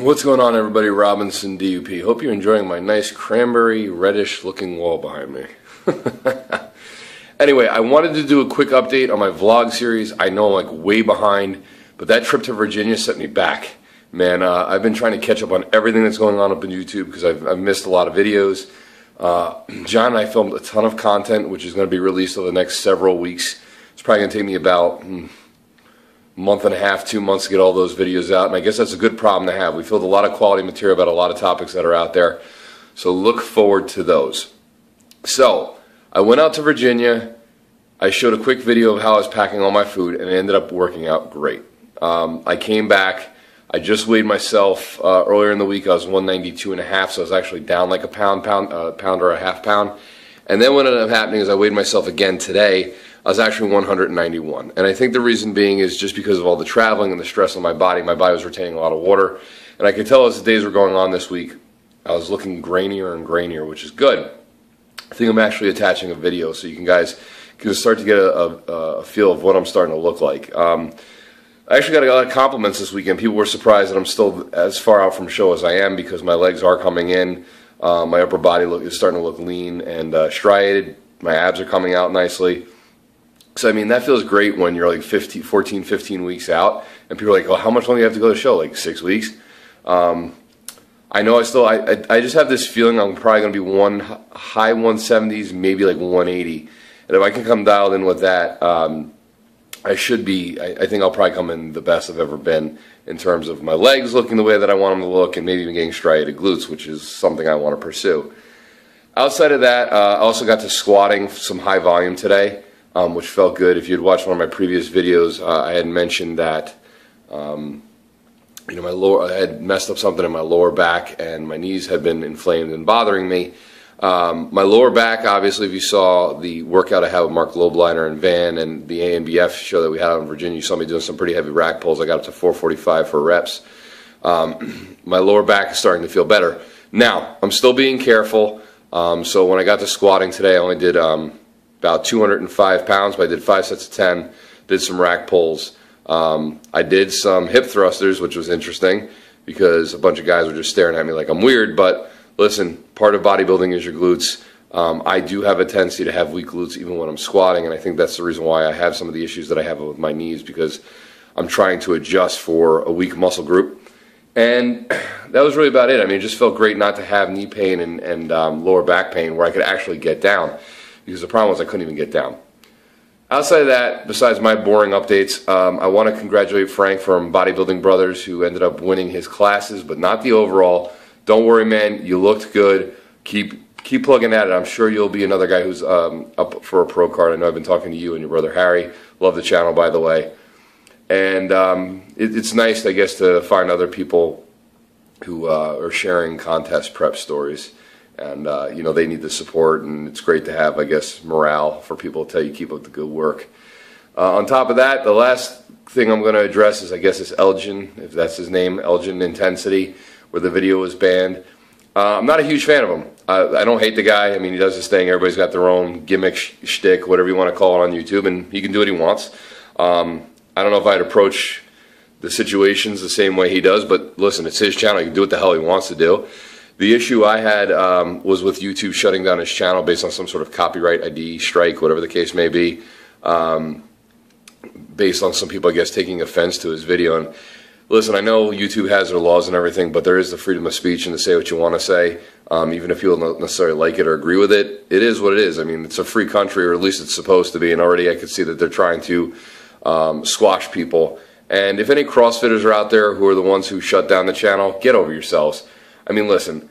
What's going on, everybody? Robinson DUP. Hope you're enjoying my nice cranberry reddish looking wall behind me. Anyway, I wanted to do a quick update on my vlog series. I know I'm like way behind, but that trip to Virginia set me back. Man, I've been trying to catch up on everything that's going on up in YouTube because I've missed a lot of videos. John and I filmed a ton of content, which is going to be released over the next several weeks. It's probably going to take me about month and a half, 2 months to get all those videos out, and I guess that's a good problem to have. We filled a lot of quality material about a lot of topics that are out there, so look forward to those. So, I went out to Virginia. I showed a quick video of how I was packing all my food, and it ended up working out great. I came back. I just weighed myself earlier in the week. I was 192.5, so I was actually down like a pound or a half pound. And then what ended up happening is I weighed myself again today. I was actually 191. And I think the reason being is just because of all the traveling and the stress on my body. My body was retaining a lot of water. And I could tell as the days were going on this week, I was looking grainier and grainier, which is good. I think I'm actually attaching a video so you guys can start to get a feel of what I'm starting to look like. I actually got a lot of compliments this weekend. People were surprised that I'm still as far out from show as I am because my legs are coming in. My upper body is starting to look lean and striated. My abs are coming out nicely. So, I mean, that feels great when you're like 14, 15 weeks out. And people are like, oh, how much longer do you have to go to show? Like 6 weeks? I know I just have this feeling I'm probably going to be high 170s, maybe like 180. And if I can come dialed in with that, I should be, I think I'll probably come in the best I've ever been in terms of my legs looking the way that I want them to look and maybe even getting striated glutes, which is something I want to pursue. Outside of that, I also got to squatting some high volume today, which felt good. If you'd watched one of my previous videos, I had mentioned that you know, I had messed up something in my lower back and my knees had been inflamed and bothering me. My lower back, obviously, if you saw the workout I had with Mark Lobliner and Van and the ANBF show that we had out in Virginia, you saw me doing some pretty heavy rack pulls. I got up to 445 for reps. My lower back is starting to feel better. Now, I'm still being careful. So when I got to squatting today, I only did about 205 pounds, but I did 5 sets of 10, did some rack pulls. I did some hip thrusters, which was interesting because a bunch of guys were just staring at me like I'm weird, but listen, part of bodybuilding is your glutes. I do have a tendency to have weak glutes even when I'm squatting, and I think that's the reason why I have some of the issues that I have with my knees, because I'm trying to adjust for a weak muscle group. And that was really about it. I mean, it just felt great not to have knee pain and lower back pain where I could actually get down, because the problem was I couldn't even get down. Outside of that, besides my boring updates, I want to congratulate Frank from Bodybuilding Brothers, who ended up winning his classes, but not the overall. Don't worry, man. You looked good. Keep plugging at it. I'm sure you'll be another guy who's up for a pro card. I know I've been talking to you and your brother Harry. Love the channel, by the way. And it's nice, I guess, to find other people who are sharing contest prep stories. And, you know, they need the support, and it's great to have, I guess, morale for people to tell you keep up the good work. On top of that, the last thing I'm going to address is, I guess, it's Elgin, if that's his name, Elgin Intensity, where the video was banned. I'm not a huge fan of him. I don't hate the guy. I mean, he does his thing. Everybody's got their own gimmick, shtick, whatever you want to call it on YouTube, and he can do what he wants. I don't know if I'd approach the situations the same way he does, but listen, it's his channel. He can do what the hell he wants to do. The issue I had was with YouTube shutting down his channel based on some sort of copyright ID strike, whatever the case may be, based on some people, I guess, taking offense to his video. And listen, I know YouTube has their laws and everything, but there is the freedom of speech and to say what you want to say, even if you don't necessarily like it or agree with it. It is what it is. I mean, it's a free country, or at least it's supposed to be, and already I could see that they're trying to squash people. And if any CrossFitters are out there who are the ones who shut down the channel, get over yourselves. I mean, listen,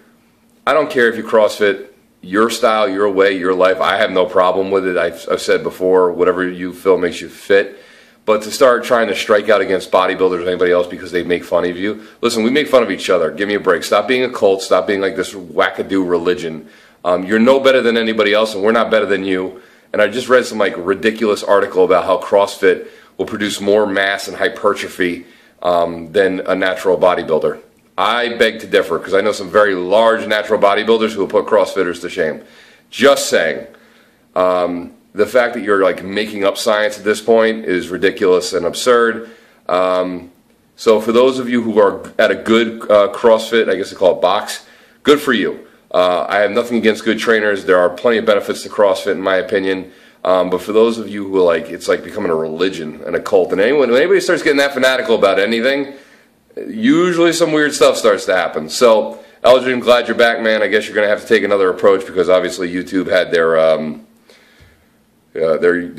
I don't care if you CrossFit, your style, your way, your life. I have no problem with it. I've said before, whatever you feel makes you fit. But to start trying to strike out against bodybuilders or anybody else because they make fun of you, listen, we make fun of each other. Give me a break. Stop being a cult. Stop being like this wackadoo religion. You're no better than anybody else, and we're not better than you. And I just read some like ridiculous article about how CrossFit will produce more mass and hypertrophy than a natural bodybuilder. I beg to differ, because I know some very large natural bodybuilders who will put CrossFitters to shame. Just saying. The fact that you're like making up science at this point is ridiculous and absurd. So for those of you who are at a good CrossFit, I guess they call it box, good for you. I have nothing against good trainers. There are plenty of benefits to CrossFit, in my opinion. But for those of you who are like, it's like becoming a religion and a cult, and when anybody starts getting that fanatical about anything, usually some weird stuff starts to happen. So, Elgin, glad you're back, man. I guess you're going to have to take another approach because obviously YouTube had their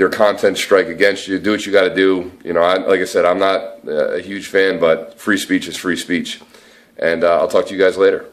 content strike against you. Do what you got to do. You know, like I said, I'm not a huge fan, but free speech is free speech. And I'll talk to you guys later.